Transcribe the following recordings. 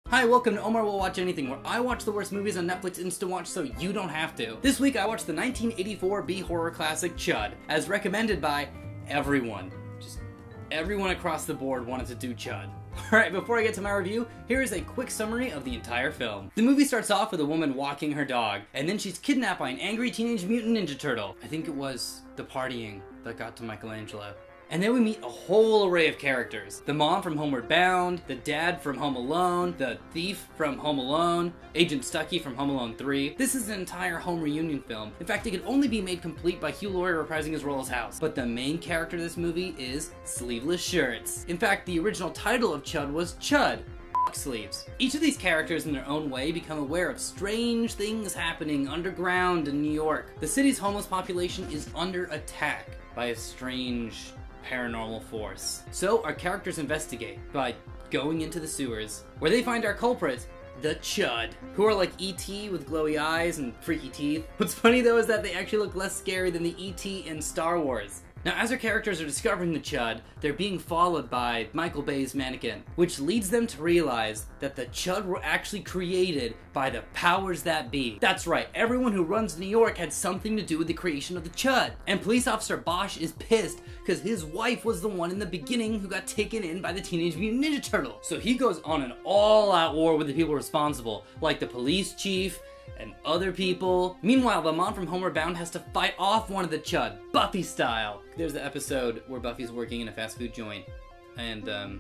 Hi, welcome to Omar Will Watch Anything, where I watch the worst movies on Netflix Instant Watch so you don't have to. This week I watched the 1984 B-horror classic C.H.U.D, as recommended by everyone. Just everyone across the board wanted to do C.H.U.D. Alright, before I get to my review, here is a quick summary of the entire film. The movie starts off with a woman walking her dog, and then she's kidnapped by an angry teenage mutant ninja turtle. I think it was the partying that got to Michelangelo. And then we meet a whole array of characters. The mom from Homeward Bound, the dad from Home Alone, the thief from Home Alone, Agent Stuckey from Home Alone 3. This is an entire home reunion film. In fact, it could only be made complete by Hugh Laurie reprising his role as House. But the main character of this movie is Sleeveless Shirts. In fact, the original title of C.H.U.D was C.H.U.D. Sleeves. Each of these characters in their own way become aware of strange things happening underground in New York. The city's homeless population is under attack by a strange paranormal force. So our characters investigate by going into the sewers, where they find our culprit, the C.H.U.D, who are like E.T. with glowy eyes and freaky teeth. What's funny though is that they actually look less scary than the E.T. in Star Wars. Now, as our characters are discovering the C.H.U.D, they're being followed by Michael Bay's mannequin, which leads them to realize that the C.H.U.D were actually created by the powers that be. That's right, everyone who runs New York had something to do with the creation of the C.H.U.D. And Police Officer Bosch is pissed because his wife was the one in the beginning who got taken in by the Teenage Mutant Ninja Turtle. So he goes on an all-out war with the people responsible, like the police chief, and other people. Meanwhile, the mom from Homeward Bound has to fight off one of the C.H.U.D, Buffy style. There's the episode where Buffy's working in a fast food joint, and the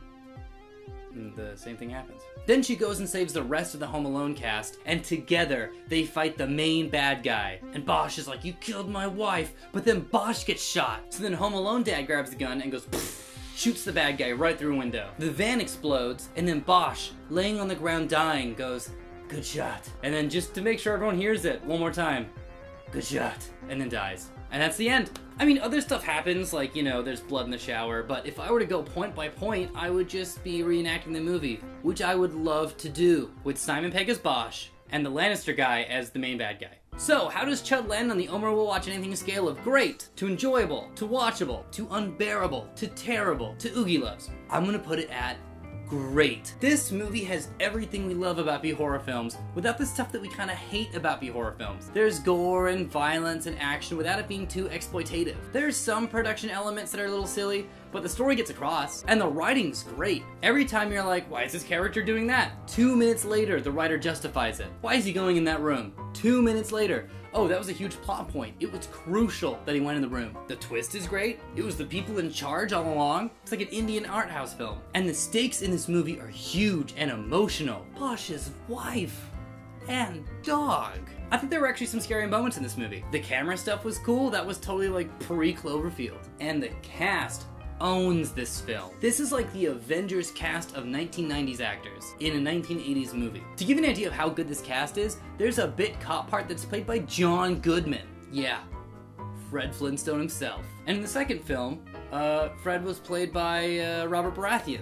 same thing happens. Then she goes and saves the rest of the Home Alone cast, and together they fight the main bad guy. And Bosch is like, "You killed my wife," but then Bosch gets shot. So then Home Alone dad grabs the gun and goes pfft, shoots the bad guy right through a window. The van explodes, and then Bosch, laying on the ground dying, goes, "Good shot." And then just to make sure everyone hears it, one more time, "Good shot," and then dies. And that's the end. I mean, other stuff happens, like, you know, there's blood in the shower, but if I were to go point by point, I would just be reenacting the movie, which I would love to do, with Simon Pegg as Bosch, and the Lannister guy as the main bad guy. So, how does C.H.U.D land on the Omar Will Watch Anything scale of great, to enjoyable, to watchable, to unbearable, to terrible, to Oogie Loves? I'm gonna put it at great. This movie has everything we love about B-horror films without the stuff that we kind of hate about B-horror films. There's gore and violence and action without it being too exploitative. There's some production elements that are a little silly, but the story gets across, and the writing's great. Every time you're like, why is this character doing that? 2 minutes later, the writer justifies it. Why is he going in that room? 2 minutes later, oh, that was a huge plot point. It was crucial that he went in the room. The twist is great. It was the people in charge all along. It's like an Indian art house film. And the stakes in this movie are huge and emotional. Bosch's wife and dog. I think there were actually some scary moments in this movie. The camera stuff was cool. That was totally like pre-Cloverfield. And the cast owns this film. This is like the Avengers cast of 1990s actors in a 1980s movie. To give you an idea of how good this cast is, there's a bit cop part that's played by John Goodman. Yeah, Fred Flintstone himself. And in the second film, Fred was played by Robert Baratheon.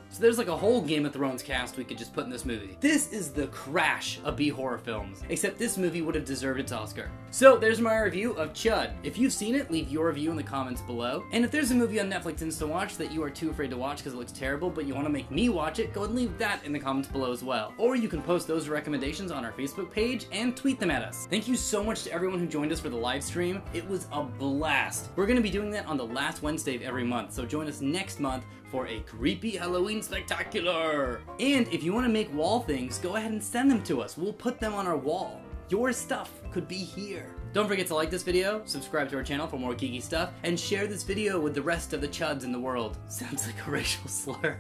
So there's like a whole Game of Thrones cast we could just put in this movie. This is the crash of B-horror films, except this movie would have deserved its Oscar. So there's my review of C.H.U.D. If you've seen it, leave your review in the comments below. And if there's a movie on Netflix Instant Watch that you are too afraid to watch because it looks terrible, but you want to make me watch it, go and leave that in the comments below as well. Or you can post those recommendations on our Facebook page and tweet them at us. Thank you so much to everyone who joined us for the live stream. It was a blast. We're going to be doing that on the last Wednesday of every month, so join us next month for a creepy Halloween spectacular. And if you want to make wall things, go ahead and send them to us. We'll put them on our wall. Your stuff could be here. Don't forget to like this video, subscribe to our channel for more geeky stuff, and share this video with the rest of the C.H.U.Ds in the world. Sounds like a racial slur.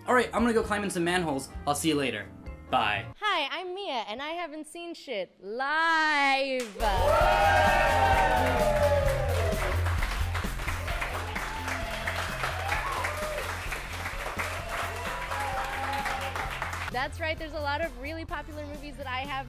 Alright, I'm gonna go climb in some manholes. I'll see you later. Bye. Hi, I'm Mia, and I haven't seen shit live. That's right, there's a lot of really popular movies that I have